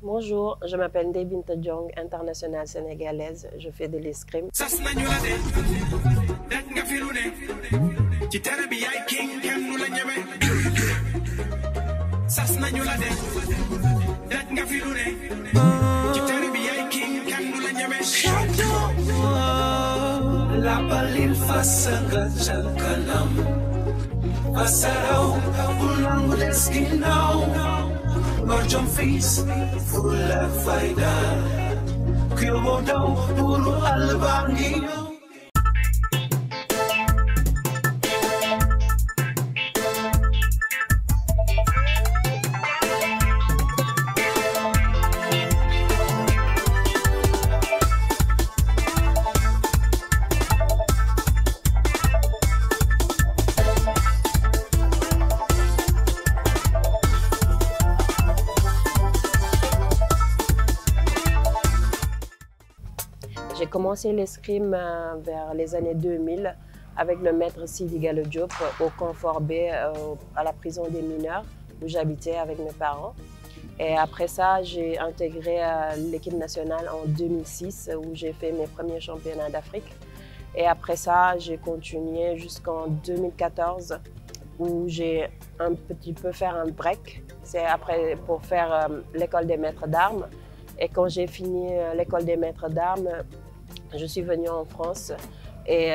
Bonjour, je m'appelle Ndeye Binta Diong, internationale sénégalaise. Je fais de l'escrime. Marjam face full of faida Kyobo daw puro albangi J'ai commencé l'escrime vers les années 2000 avec le maître Sidi Gallo Diop au Confort B à la prison des mineurs où j'habitais avec mes parents. Et après ça, j'ai intégré l'équipe nationale en 2006 où j'ai fait mes premiers championnats d'Afrique. Et après ça, j'ai continué jusqu'en 2014 où j'ai un petit peu fait un break. C'est après pour faire l'école des maîtres d'armes. Et quand j'ai fini l'école des maîtres d'armes, je suis venue en France et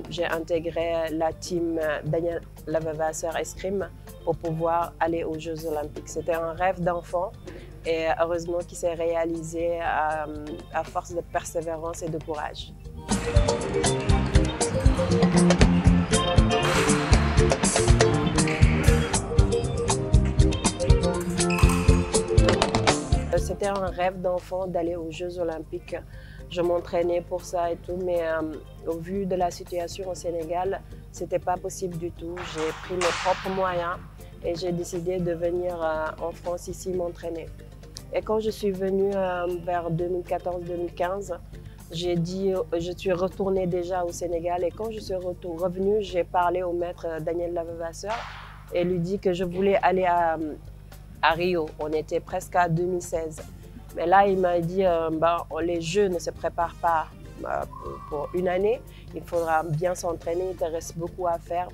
j'ai intégré la team Daniel Lavavasseur Escrime pour pouvoir aller aux Jeux Olympiques. C'était un rêve d'enfant et heureusement qu'il s'est réalisé à force de persévérance et de courage. C'était un rêve d'enfant d'aller aux Jeux Olympiques. Je m'entraînais pour ça et tout, mais au vu de la situation au Sénégal, ce n'était pas possible du tout. J'ai pris mes propres moyens et j'ai décidé de venir en France ici m'entraîner. Et quand je suis venue vers 2014-2015, je suis retournée déjà au Sénégal et quand je suis revenue, j'ai parlé au maître Daniel Lavavasseur et lui dit que je voulais aller à Rio. On était presque à 2016. Mais là, il m'a dit les Jeux ne se préparent pas pour une année. Il faudra bien s'entraîner, il te reste beaucoup à faire.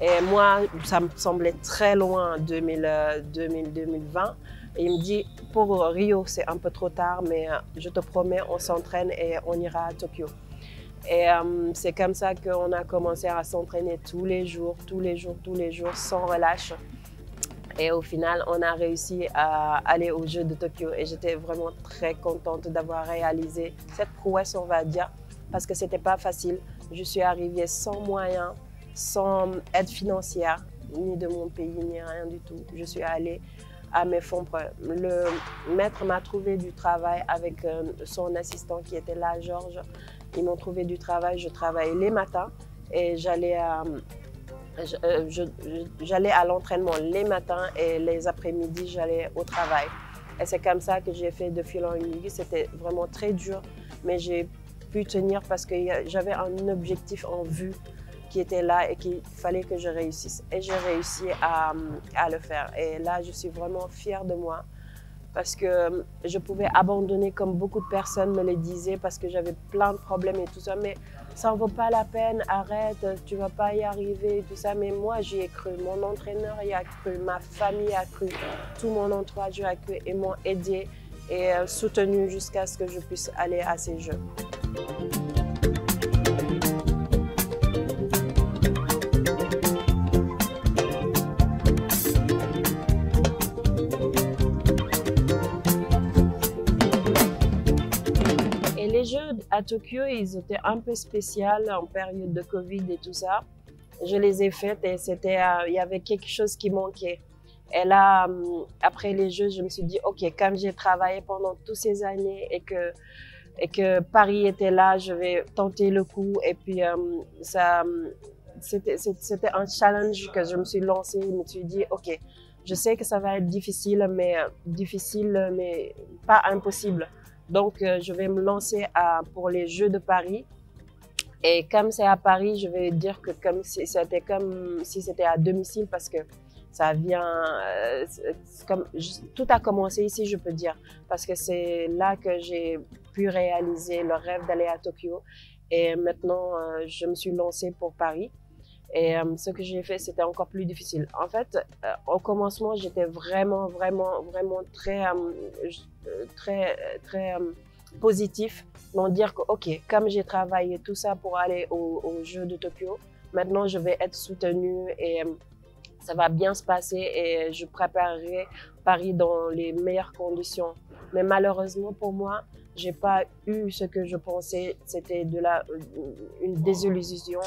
Et moi, ça me semblait très loin 2020. Et il me dit, pour Rio, c'est un peu trop tard, mais je te promets, on s'entraîne et on ira à Tokyo. Et c'est comme ça qu'on a commencé à s'entraîner tous les jours, sans relâche. Et au final, on a réussi à aller aux Jeux de Tokyo et j'étais vraiment très contente d'avoir réalisé cette prouesse, on va dire, parce que ce n'était pas facile. Je suis arrivée sans moyens, sans aide financière, ni de mon pays, ni rien du tout. Je suis allée à mes fonds propres. Le maître m'a trouvé du travail avec son assistant qui était là, Georges. Ils m'ont trouvé du travail, je travaillais les matins et j'allais à l'entraînement les matins et les après-midi, j'allais au travail. Et c'est comme ça que j'ai fait de fil en aiguille. C'était vraiment très dur, mais j'ai pu tenir parce que j'avais un objectif en vue qui était là et qu'il fallait que je réussisse. Et j'ai réussi à le faire. Et là, je suis vraiment fière de moi parce que je pouvais abandonner comme beaucoup de personnes me le disaient parce que j'avais plein de problèmes et tout ça. Mais ça ne vaut pas la peine, arrête, tu ne vas pas y arriver et tout ça. Mais moi, j'y ai cru, mon entraîneur y a cru, ma famille a cru, tout mon entourage a cru et m'ont aidé et soutenu jusqu'à ce que je puisse aller à ces Jeux. Les Jeux à Tokyo, ils étaient un peu spéciaux en période de Covid et tout ça. Je les ai faites et il y avait quelque chose qui manquait. Et là, après les Jeux, je me suis dit, OK, comme j'ai travaillé pendant toutes ces années et que Paris était là, je vais tenter le coup. Et puis, c'était un challenge que je me suis lancé. Je me suis dit, OK, je sais que ça va être difficile, mais pas impossible. Donc, je vais me lancer pour les Jeux de Paris. Et comme c'est à Paris, je vais dire que comme si c'était à domicile parce que Ça vient, tout a commencé ici, je peux dire, parce que c'est là que j'ai pu réaliser le rêve d'aller à Tokyo. Et maintenant, je me suis lancée pour Paris. Et ce que j'ai fait, c'était encore plus difficile. En fait, au commencement, j'étais vraiment très positif. Donc dire que, OK, comme j'ai travaillé tout ça pour aller aux Jeux de Tokyo, maintenant je vais être soutenue et ça va bien se passer et je préparerai Paris dans les meilleures conditions. Mais malheureusement pour moi, j'ai pas eu ce que je pensais. C'était une désillusion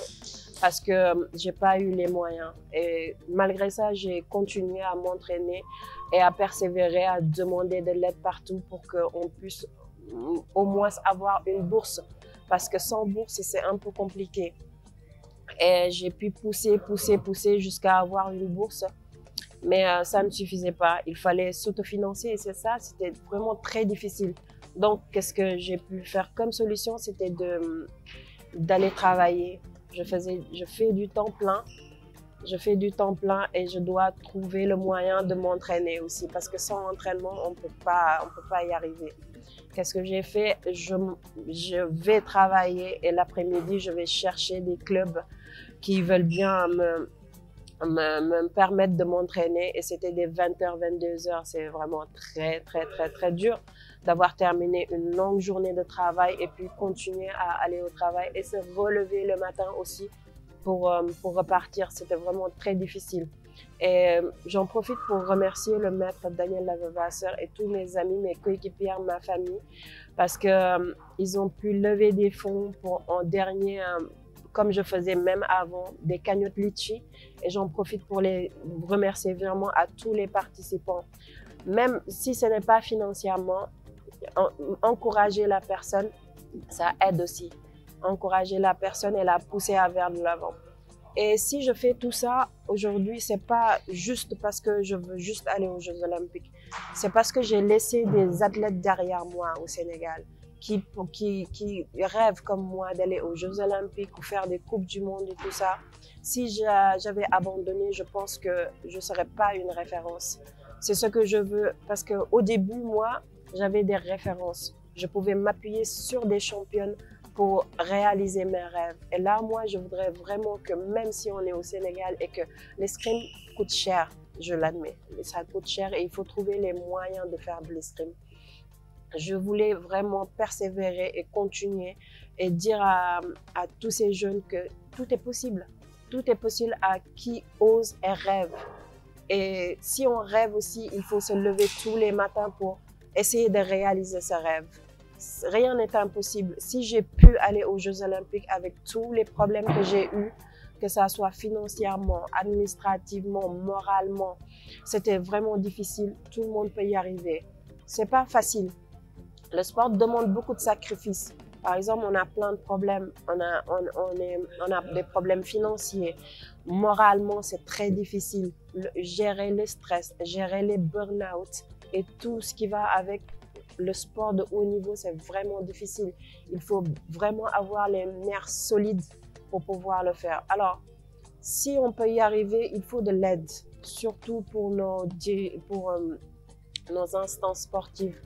parce que j'ai pas eu les moyens. Et malgré ça, j'ai continué à m'entraîner et à persévérer, à demander de l'aide partout pour qu'on puisse au moins avoir une bourse. Parce que sans bourse, c'est un peu compliqué. Et j'ai pu pousser jusqu'à avoir une bourse. Mais ça ne suffisait pas. Il fallait s'autofinancer et c'est ça, c'était vraiment très difficile. Donc, qu'est-ce que j'ai pu faire comme solution? C'était d'aller travailler. Je fais du temps plein. Je fais du temps plein et je dois trouver le moyen de m'entraîner aussi parce que sans entraînement, on peut pas y arriver. Qu'est-ce que j'ai fait? Je vais travailler et l'après-midi, je vais chercher des clubs qui veulent bien me permettre de m'entraîner et c'était des 20h, 22h. C'est vraiment très dur d'avoir terminé une longue journée de travail et puis continuer à aller au travail et se relever le matin aussi pour repartir. C'était vraiment très difficile. Et j'en profite pour remercier le maître Daniel Lavavasseur et tous mes amis, mes coéquipiers, ma famille, parce que ils ont pu lever des fonds pour en dernier, comme je faisais même avant, des cagnottes litchi. Et j'en profite pour les remercier vraiment à tous les participants. Même si ce n'est pas financièrement, encourager la personne, ça aide aussi. Encourager la personne et la pousser vers de l'avant. Et si je fais tout ça aujourd'hui, c'est pas juste parce que je veux juste aller aux Jeux Olympiques. C'est parce que j'ai laissé des athlètes derrière moi au Sénégal qui rêvent comme moi d'aller aux Jeux Olympiques ou faire des Coupes du Monde et tout ça. Si j'avais abandonné, je pense que je ne serais pas une référence. C'est ce que je veux parce qu'au début, moi, j'avais des références. Je pouvais m'appuyer sur des championnes pour réaliser mes rêves. Et là, moi, je voudrais vraiment que même si on est au Sénégal et que l'escrime coûte cher, je l'admets, ça coûte cher et il faut trouver les moyens de faire de l'escrime. Je voulais vraiment persévérer et continuer et dire à tous ces jeunes que tout est possible. Tout est possible à qui ose et rêve. Et si on rêve aussi, il faut se lever tous les matins pour essayer de réaliser ce rêve. Rien n'est impossible. Si j'ai pu aller aux Jeux Olympiques avec tous les problèmes que j'ai eus, que ça soit financièrement, administrativement, moralement, c'était vraiment difficile. Tout le monde peut y arriver. C'est pas facile. Le sport demande beaucoup de sacrifices. Par exemple, on a plein de problèmes. On a des problèmes financiers. Moralement, c'est très difficile. Gérer le stress, gérer les burn-out et tout ce qui va avec le sport de haut niveau, c'est vraiment difficile. Il faut vraiment avoir les nerfs solides pour pouvoir le faire. Alors, si on peut y arriver, il faut de l'aide, surtout pour nos instances sportives.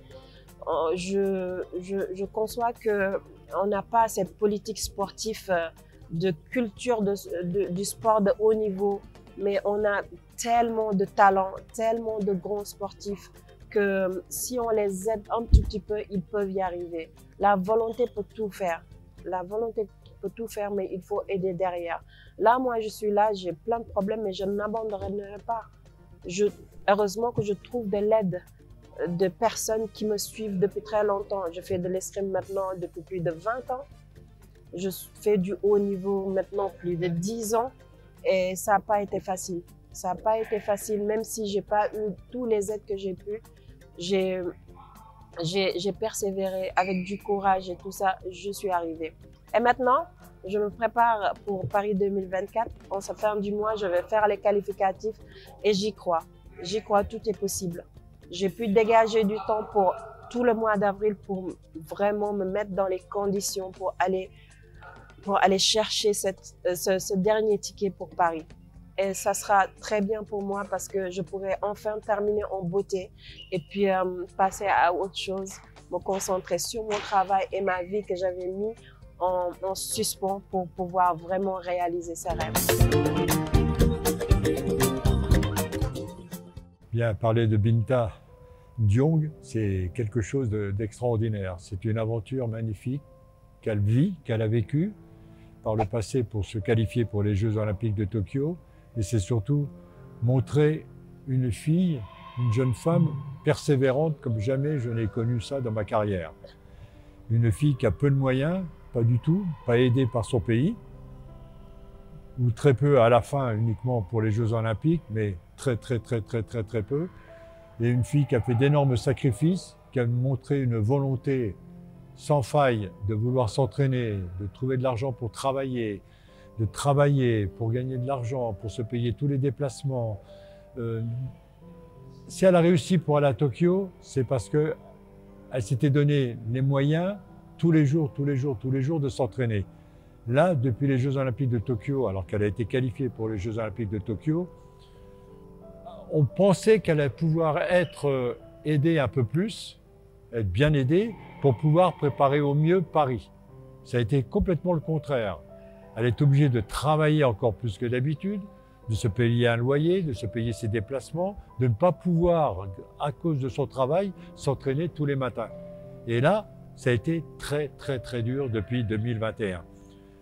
Je conçois qu'on n'a pas cette politique sportive de culture du sport de haut niveau, mais on a tellement de talents, tellement de grands sportifs que si on les aide un tout petit peu, ils peuvent y arriver. La volonté peut tout faire. La volonté peut tout faire, mais il faut aider derrière. Là, moi, je suis là, j'ai plein de problèmes, mais je n'abandonnerai pas. Heureusement que je trouve de l'aide de personnes qui me suivent depuis très longtemps. Je fais de l'escrime maintenant depuis plus de 20 ans. Je fais du haut niveau maintenant plus de 10 ans et ça n'a pas été facile. Ça n'a pas été facile, même si je n'ai pas eu tous les aides que j'ai pu. J'ai persévéré avec du courage et tout ça, je suis arrivée. Et maintenant, je me prépare pour Paris 2024. En cette fin du mois, je vais faire les qualificatifs et j'y crois. J'y crois, tout est possible. J'ai pu dégager du temps pour tout le mois d'avril pour vraiment me mettre dans les conditions pour aller chercher ce dernier ticket pour Paris. Et ça sera très bien pour moi parce que je pourrai enfin terminer en beauté et puis passer à autre chose, me concentrer sur mon travail et ma vie que j'avais mis en suspens pour pouvoir vraiment réaliser ces rêves. Bien, parler de Binta Diong, c'est quelque chose d'extraordinaire. C'est une aventure magnifique qu'elle vit, qu'elle a vécue par le passé pour se qualifier pour les Jeux Olympiques de Tokyo. Et c'est surtout montrer une fille, une jeune femme persévérante comme jamais je n'ai connu ça dans ma carrière. Une fille qui a peu de moyens, pas du tout, pas aidée par son pays, ou très peu à la fin uniquement pour les Jeux Olympiques, mais très peu. Et une fille qui a fait d'énormes sacrifices, qui a montré une volonté sans faille de vouloir s'entraîner, de trouver de l'argent pour travailler, de travailler pour gagner de l'argent, pour se payer tous les déplacements. Si elle a réussi pour aller à Tokyo, c'est parce qu'elle s'était donné les moyens tous les jours de s'entraîner. Là, depuis les Jeux Olympiques de Tokyo, alors qu'elle a été qualifiée pour les Jeux Olympiques de Tokyo, on pensait qu'elle allait pouvoir être aidée un peu plus, être bien aidée, pour pouvoir préparer au mieux Paris. Ça a été complètement le contraire. Elle est obligée de travailler encore plus que d'habitude, de se payer un loyer, de se payer ses déplacements, de ne pas pouvoir, à cause de son travail, s'entraîner tous les matins. Et là, ça a été très dur depuis 2021.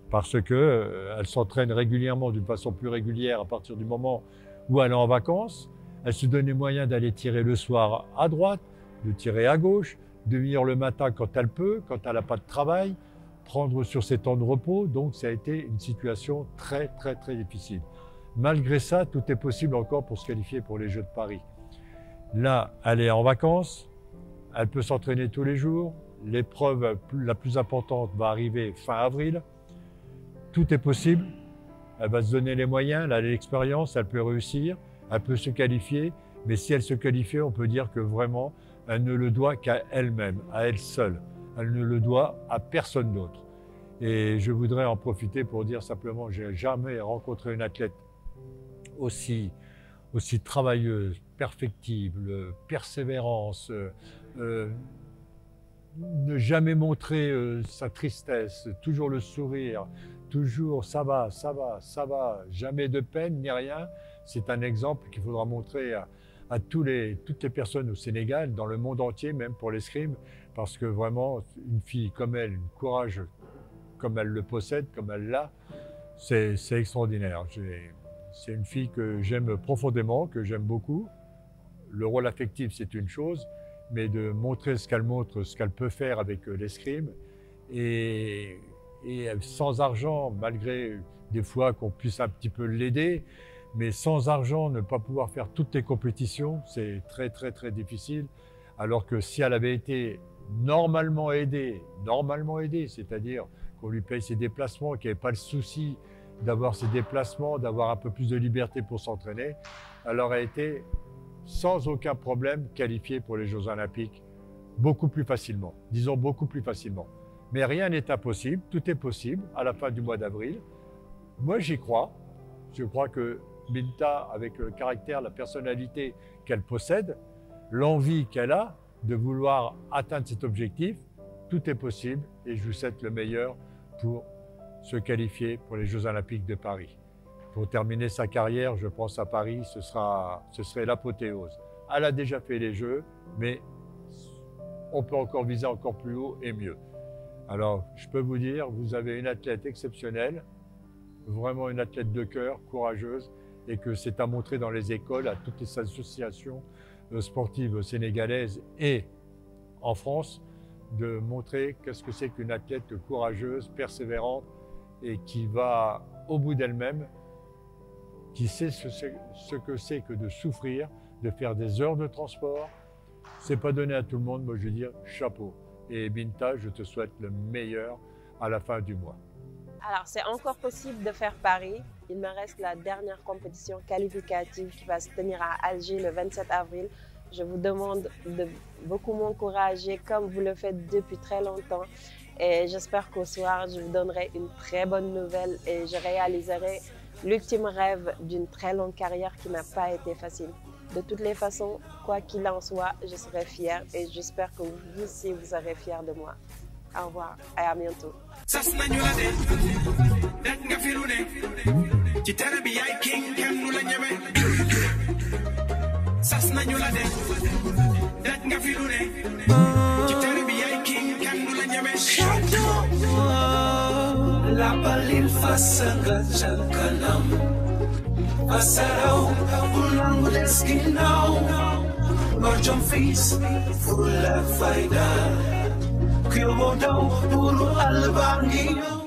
Parce qu'elle s'entraîne régulièrement, d'une façon plus régulière, à partir du moment où elle est en vacances. Elle se donne les moyens d'aller tirer le soir à droite, de tirer à gauche, de venir le matin quand elle peut, quand elle n'a pas de travail, prendre sur ses temps de repos. Donc ça a été une situation très difficile. Malgré ça, tout est possible encore pour se qualifier pour les Jeux de Paris. Là, elle est en vacances, elle peut s'entraîner tous les jours. L'épreuve la plus importante va arriver fin avril. Tout est possible. Elle va se donner les moyens, elle a l'expérience, elle peut réussir. Elle peut se qualifier, mais si elle se qualifiait, on peut dire que vraiment, elle ne le doit qu'à elle-même, à elle seule. Elle ne le doit à personne d'autre. Et je voudrais en profiter pour dire simplement, j'ai jamais rencontré une athlète aussi travailleuse, perfectible, persévérance, ne jamais montrer sa tristesse, toujours le sourire, toujours ça va, jamais de peine ni rien. C'est un exemple qu'il faudra montrer à toutes les personnes au Sénégal, dans le monde entier, même pour l'escrime, parce que vraiment, une fille comme elle, une courage comme elle le possède, comme elle l'a, c'est extraordinaire. C'est une fille que j'aime profondément, que j'aime beaucoup. Le rôle affectif, c'est une chose, mais de montrer ce qu'elle montre, ce qu'elle peut faire avec l'escrime, et sans argent, malgré des fois qu'on puisse un petit peu l'aider, mais sans argent, ne pas pouvoir faire toutes les compétitions, c'est très difficile. Alors que si elle avait été normalement aidée, c'est-à-dire qu'on lui paye ses déplacements, qu'il n'y ait pas le souci d'avoir ses déplacements, d'avoir un peu plus de liberté pour s'entraîner, elle aurait été sans aucun problème qualifiée pour les Jeux Olympiques beaucoup plus facilement, disons beaucoup plus facilement. Mais rien n'est impossible, tout est possible à la fin du mois d'avril. Moi, j'y crois. Je crois que Binta, avec le caractère, la personnalité qu'elle possède, l'envie qu'elle a de vouloir atteindre cet objectif, tout est possible et je vous souhaite le meilleur pour se qualifier pour les Jeux Olympiques de Paris. Pour terminer sa carrière, je pense à Paris, ce serait l'apothéose. Elle a déjà fait les Jeux, mais on peut encore viser encore plus haut et mieux. Alors, je peux vous dire, vous avez une athlète exceptionnelle, vraiment une athlète de cœur, courageuse, et que c'est à montrer dans les écoles, à toutes les associations sportives sénégalaises et en France, de montrer qu'est-ce que c'est qu'une athlète courageuse, persévérante, et qui va au bout d'elle-même, qui sait ce que c'est que de souffrir, de faire des heures de transport. C'est pas donné à tout le monde, moi je veux dire chapeau. Et Binta, je te souhaite le meilleur à la fin du mois. Alors, c'est encore possible de faire Paris. Il me reste la dernière compétition qualificative qui va se tenir à Alger le 27 avril. Je vous demande de beaucoup m'encourager comme vous le faites depuis très longtemps. Et j'espère qu'au soir, je vous donnerai une très bonne nouvelle et je réaliserai l'ultime rêve d'une très longue carrière qui n'a pas été facile. De toutes les façons, quoi qu'il en soit, je serai fière et j'espère que vous aussi vous serez fiers de moi. Au revoir et à bientôt. La balil fasagat kalam Asaraw ulang deskinaw Marjong face full of faida Kyo daw puro albangiyo